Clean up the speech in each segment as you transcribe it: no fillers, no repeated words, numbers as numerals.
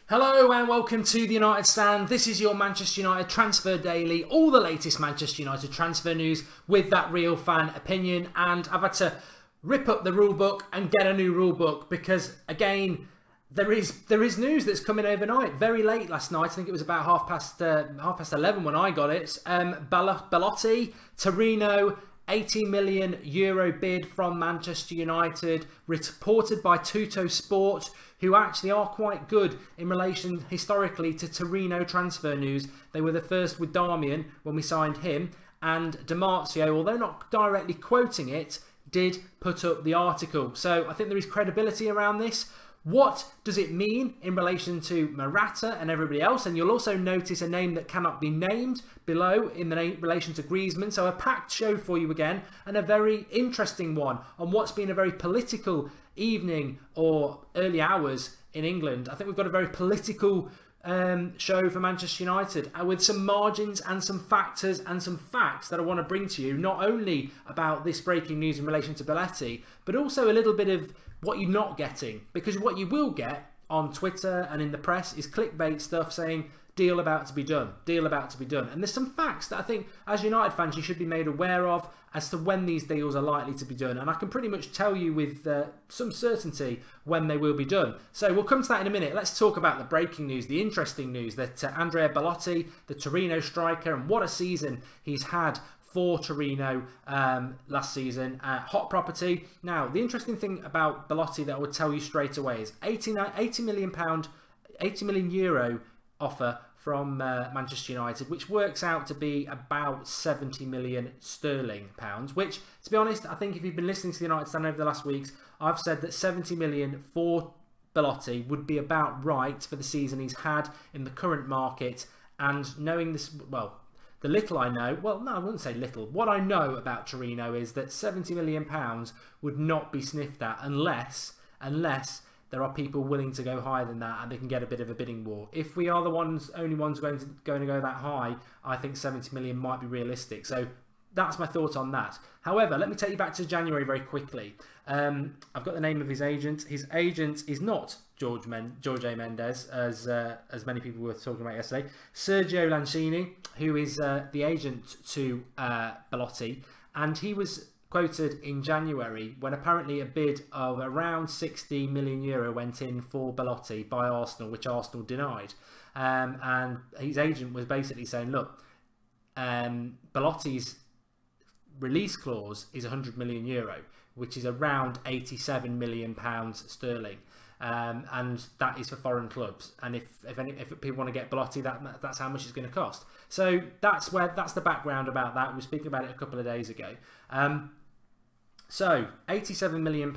Hello and welcome to the United Stand. This is your Manchester United Transfer Daily, all the latest Manchester United transfer news with that real fan opinion. And I've had to rip up the rule book and get a new rule book because, again, there is news that's coming overnight. Very late last night, I think it was about half past 11 when I got it. Belotti, Torino, €80 million bid from Manchester United, reported by Tutto Sport, who actually are quite good in relation historically to Torino transfer news. They were the first with Darmian when we signed him, and DiMarzio, although not directly quoting it, did put up the article. So I think there is credibility around this. What does it mean in relation to Morata and everybody else? And you'll also notice a name that cannot be named below in relation to Griezmann. So a packed show for you again, and a very interesting one on what's been a very political evening or early hours in England. I think we've got a very political show for Manchester United, with some margins and some factors and some facts that I want to bring to you, not only about this breaking news in relation to Belotti, but also a little bit of what you're not getting, because what you will get on Twitter and in the press is clickbait stuff saying deal about to be done, deal about to be done. And there's some facts that I think as United fans you should be made aware of as to when these deals are likely to be done. And I can pretty much tell you with some certainty when they will be done. So we'll come to that in a minute. Let's talk about the breaking news, the interesting news that Andrea Belotti, the Torino striker, and what a season he's had for Torino last season. Hot property. Now, the interesting thing about Belotti that I would tell you straight away is €80 million offer from Manchester United, which works out to be about 70 million sterling pounds, which, to be honest, I think if you've been listening to the United Stand over the last weeks, I've said that 70 million for Belotti would be about right for the season he's had in the current market. And knowing this, well, the little I know, well, no, I wouldn't say little. What I know about Torino is that £70 million would not be sniffed at unless there are people willing to go higher than that and they can get a bit of a bidding war. If we are the only ones going to go that high, I think 70 million might be realistic. So that's my thought on that. However, let me take you back to January very quickly. I've got the name of his agent. His agent is not Jorge Mendes, as many people were talking about yesterday. Sergio Lancini, who is the agent to Belotti, and he was quoted in January when apparently a bid of around €60 million went in for Belotti by Arsenal, which Arsenal denied. And his agent was basically saying, look, Belotti's release clause is €100 million, which is around £87 million sterling. And that is for foreign clubs. And if people want to get Belotti, that's how much it's going to cost. So that's the background about that. We were speaking about it a couple of days ago. So £87 million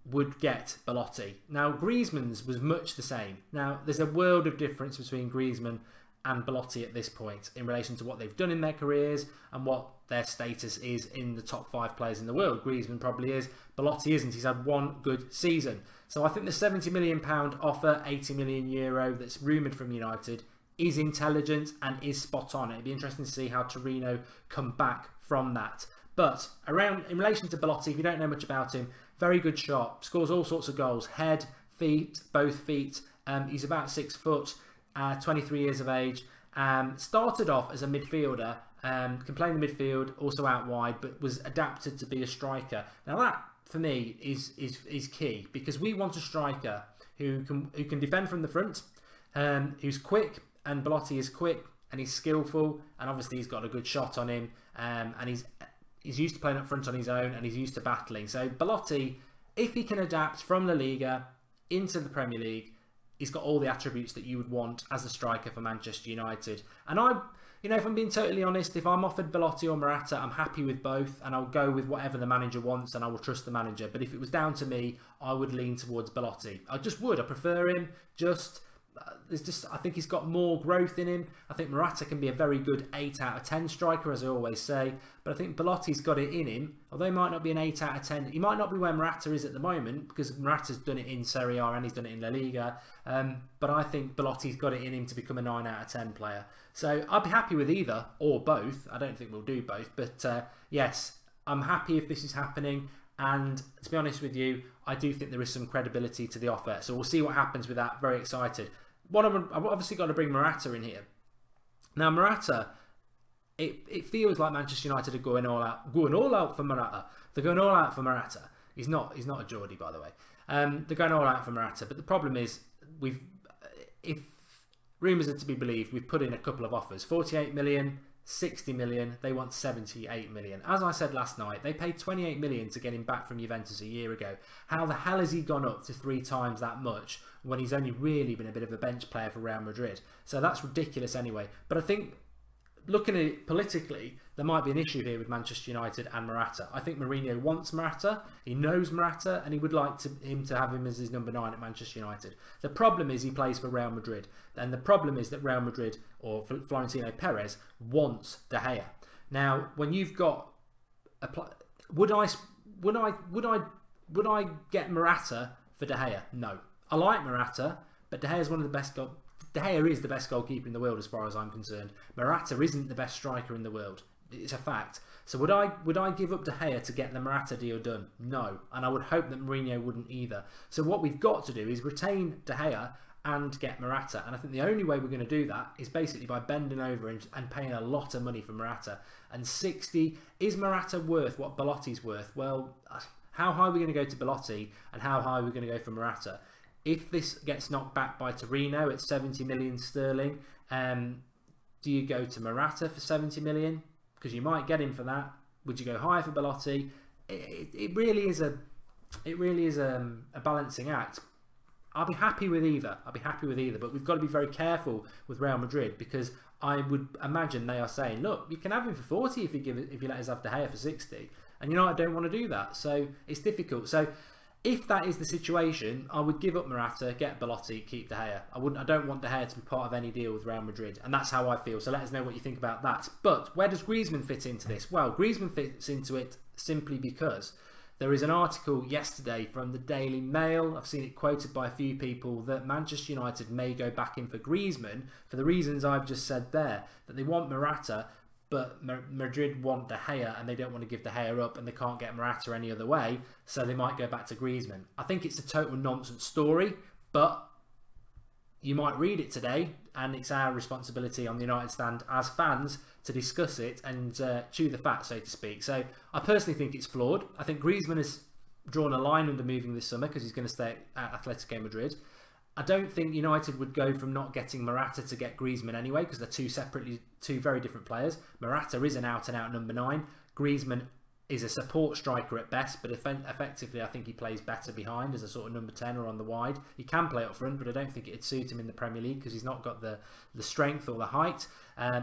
would get Belotti. Now Griezmann's was much the same. Now there's a world of difference between Griezmann and Belotti at this point in relation to what they've done in their careers and what their status is in the top 5 players in the world. Griezmann probably is, Belotti isn't. He's had one good season. So I think the £70 million offer, €80 million that's rumoured from United is intelligent and is spot on. It'd be interesting to see how Torino come back from that. But in relation to Belotti, if you don't know much about him, very good shot, scores all sorts of goals, head, feet, both feet. He's about 6 foot, 23 years of age. Started off as a midfielder, can play in the midfield, also out wide, but was adapted to be a striker. Now that, for me, is key, because we want a striker who can defend from the front, who's quick, and Belotti is quick and he's skillful, and obviously he's got a good shot on him, and he's used to playing up front on his own, and he's used to battling. So Belotti, if he can adapt from La Liga into the Premier League, he's got all the attributes that you would want as a striker for Manchester United. And if I'm being totally honest, if I'm offered Belotti or Morata, I'm happy with both, and I'll go with whatever the manager wants, and I will trust the manager. But if it was down to me, I would lean towards Belotti. I just would. I prefer him. I think he's got more growth in him. I think Morata can be a very good 8 out of 10 striker, as I always say. But I think Belotti's got it in him. Although he might not be an 8 out of 10. He might not be where Morata is at the moment, because Morata's done it in Serie A and he's done it in La Liga. But I think Belotti's got it in him to become a 9 out of 10 player. So I'd be happy with either or both. I don't think we'll do both. But yes, I'm happy if this is happening. And to be honest with you, I do think there is some credibility to the offer. So we'll see what happens with that. Very excited. I've obviously got to bring Morata in here. Now Morata, it feels like Manchester United are going all out for Morata. They're going all out for Morata. He's not a Geordie, by the way. They're going all out for Morata. But the problem is, if rumours are to be believed, we've put in a couple of offers: 48 million, 60 million. They want 78 million. As I said last night, they paid 28 million to get him back from Juventus a year ago. How the hell has he gone up to 3 times that much when he's only really been a bit of a bench player for Real Madrid? So that's ridiculous anyway. But I think, looking at it politically, there might be an issue here with Manchester United and Morata. I think Mourinho wants Morata, he knows Morata, and he would like him to have him as his number 9 at Manchester United. The problem is he plays for Real Madrid, and the problem is that Real Madrid, or Florentino Perez, wants De Gea. Now, when you've got would I get Morata for De Gea? No. I like Morata, but De Gea is one of the best De Gea is the best goalkeeper in the world as far as I'm concerned. Morata isn't the best striker in the world. It's a fact. So would I give up De Gea to get the Morata deal done? No. And I would hope that Mourinho wouldn't either. So what we've got to do is retain De Gea and get Morata. And I think the only way we're going to do that is basically by bending over and paying a lot of money for Morata. And 60, is Morata worth what Belotti's worth? Well, how high are we going to go to Belotti, and how high are we going to go for Morata? If this gets knocked back by Torino at 70 million sterling, do you go to Morata for 70 million? Because you might get him for that. Would you go higher for Belotti? It really is a balancing act. I'll be happy with either. But we've got to be very careful with Real Madrid, because I would imagine they are saying, look, you can have him for 40 if you let us have De Gea for 60. And you know, I don't want to do that. So it's difficult. So if that is the situation, I would give up Morata, get Belotti, keep De Gea. I don't want De Gea to be part of any deal with Real Madrid, and that's how I feel. So let us know what you think about that. But where does Griezmann fit into this? Well, Griezmann fits into it simply because there is an article yesterday from the Daily Mail, I've seen it quoted by a few people, that Manchester United may go back in for Griezmann for the reasons I've just said there, that they want Morata, but Madrid want De Gea, and they don't want to give De Gea up, and they can't get Morata any other way, so they might go back to Griezmann. I think it's a total nonsense story, but you might read it today, and it's our responsibility on the United Stand as fans to discuss it and chew the fat, so to speak. So I personally think it's flawed. I think Griezmann has drawn a line under moving this summer because he's going to stay at Atletico Madrid. I don't think United would go from not getting Morata to get Griezmann anyway, because they're two very different players. Morata is an out-and-out number 9. Griezmann is a support striker at best, but effectively I think he plays better behind as a sort of number 10 or on the wide. He can play up front, but I don't think it'd suit him in the Premier League because he's not got the strength or the height.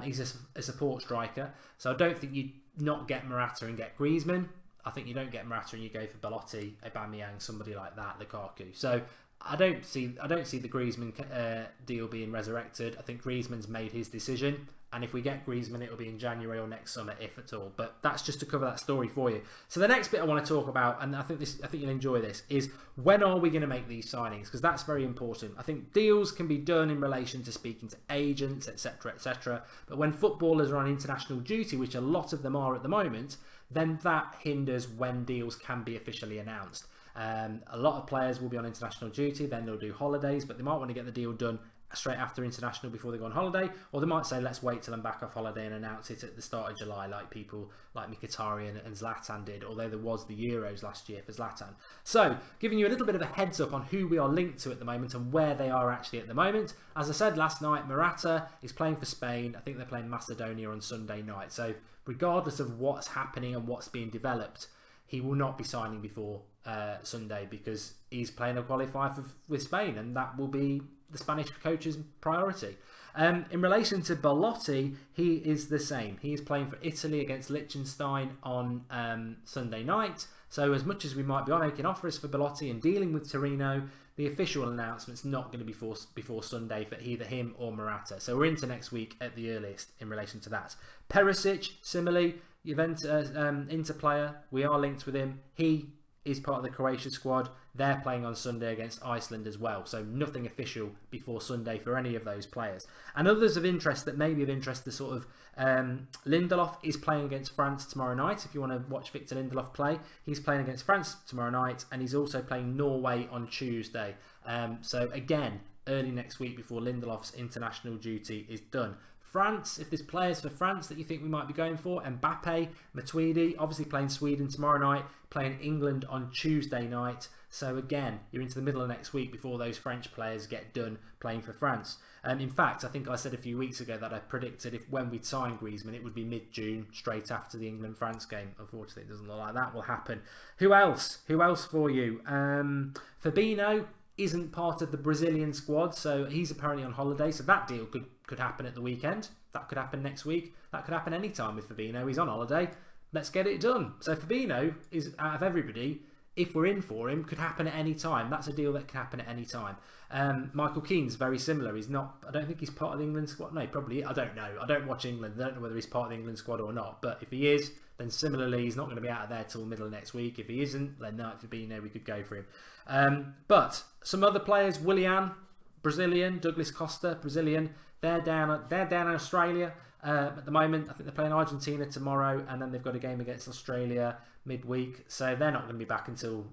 He's a support striker, so I don't think you not get Morata and get Griezmann. I think you don't get Morata and you go for Belotti, Aubameyang, somebody like that, Lukaku. So I don't see the Griezmann deal being resurrected. I think Griezmann's made his decision, and if we get Griezmann, it'll be in January or next summer, if at all. But that's just to cover that story for you. So the next bit I want to talk about, and I think you'll enjoy this, is when are we going to make these signings? Because that's very important. I think deals can be done in relation to speaking to agents, etc., etc. But when footballers are on international duty, which a lot of them are at the moment, then that hinders when deals can be officially announced. A lot of players will be on international duty, then they'll do holidays, but they might want to get the deal done straight after international before they go on holiday, or they might say let's wait till I'm back off holiday and announce it at the start of July, like people like Mkhitaryan and Zlatan did, although there was the Euros last year for Zlatan. So giving you a little bit of a heads up on who we are linked to at the moment and where they are actually at the moment. As I said last night, Morata is playing for Spain. I think they're playing Macedonia on Sunday night, so regardless of what's happening and what's being developed, he will not be signing before Sunday, because he's playing a qualifier with Spain, and that will be the Spanish coach's priority. In relation to Belotti, he is the same. He is playing for Italy against Liechtenstein on Sunday night. So as much as we might be making offers for Belotti and dealing with Torino, the official announcement's not going to be before Sunday for either him or Morata. So we're into next week at the earliest in relation to that. Perisic, similarly, Juventus Inter player, we are linked with him. He is part of the Croatia squad. They're playing on Sunday against Iceland as well. So nothing official before Sunday for any of those players. And others of interest that may be of interest, the sort of Lindelof is playing against France tomorrow night. If you want to watch Victor Lindelof play, he's playing against France tomorrow night, and he's also playing Norway on Tuesday. So again, early next week before Lindelof's international duty is done. France, if there's players for France that you think we might be going for, Mbappe, Matuidi, obviously playing Sweden tomorrow night, playing England on Tuesday night. So again, you're into the middle of next week before those French players get done playing for France. In fact, I think I said a few weeks ago that I predicted when we'd sign Griezmann, it would be mid-June, straight after the England-France game. Unfortunately, it doesn't look like that will happen. Who else? Who else for you? Fabinho isn't part of the Brazilian squad, so he's apparently on holiday, so that deal could happen at the weekend. That could happen next week. That could happen anytime with Fabinho. He's on holiday. Let's get it done. So Fabinho is, out of everybody, if we're in for him, could happen at any time. That's a deal that can happen at any time. Michael Keane's very similar. He's not, I don't think he's part of the England squad. No, probably, I don't know. I don't watch England. I don't know whether he's part of the England squad or not. But if he is, then similarly, he's not going to be out of there till middle of next week. If he isn't, then no, Fabinho, we could go for him. But some other players, Willian, Brazilian, Douglas Costa, Brazilian, they're down in Australia at the moment. I think they're playing Argentina tomorrow, and then they've got a game against Australia midweek, so they're not going to be back until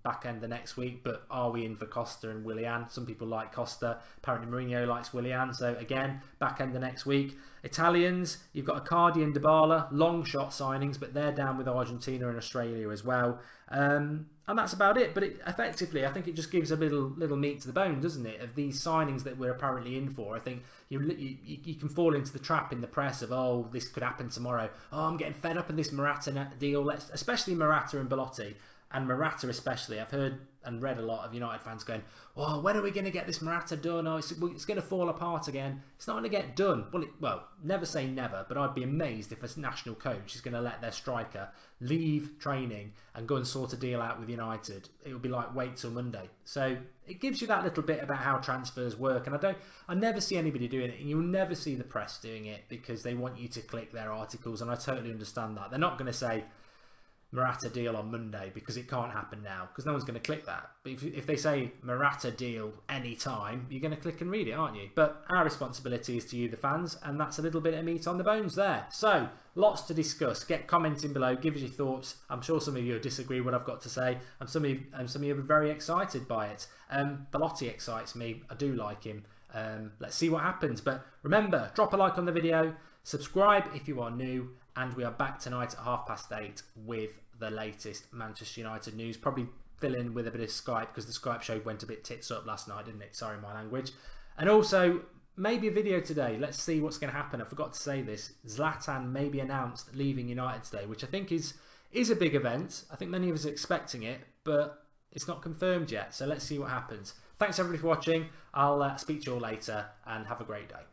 back end of next week. But are we in for Costa and Willian? Some people like Costa. Apparently Mourinho likes Willian, so again, back end of next week. Italians, you've got Icardi and Dybala, long shot signings, but they're down with Argentina and Australia as well. And that's about it. But effectively, I think it just gives a little meat to the bone, doesn't it, of these signings that we're apparently in for. I think you can fall into the trap in the press of, oh, this could happen tomorrow. Oh, I'm getting fed up in this Morata deal. Especially Morata and Belotti. And Morata especially. I've heard and read a lot of United fans going, oh, when are we going to get this Morata done? Oh, it's going to fall apart again. It's not going to get done. Well, never say never, but I'd be amazed if a national coach is going to let their striker leave training and go and sort a deal out with United. It would be like, wait till Monday. So it gives you that little bit about how transfers work. And I never see anybody doing it, and you'll never see the press doing it because they want you to click their articles, and I totally understand that. They're not going to say Morata deal on Monday because it can't happen now, because no one's going to click that. But if they say Morata deal anytime, you're going to click and read it, aren't you? But our responsibility is to you, the fans, and that's a little bit of meat on the bones there. So lots to discuss. Get commenting below, give us your thoughts. I'm sure some of you disagree with what I've got to say, and some of you are very excited by it. Belotti excites me. I do like him. Let's see what happens. But remember, drop a like on the video, subscribe if you are new, and we are back tonight at 8:30 with the latest Manchester United news. Probably fill in with a bit of Skype because the Skype show went a bit tits up last night, didn't it? Sorry, my language. And also, maybe a video today. Let's see what's going to happen. I forgot to say this. Zlatan may be announced leaving United today, which I think is a big event. I think many of us are expecting it, but it's not confirmed yet. So let's see what happens. Thanks everybody for watching. I'll speak to you all later, and have a great day.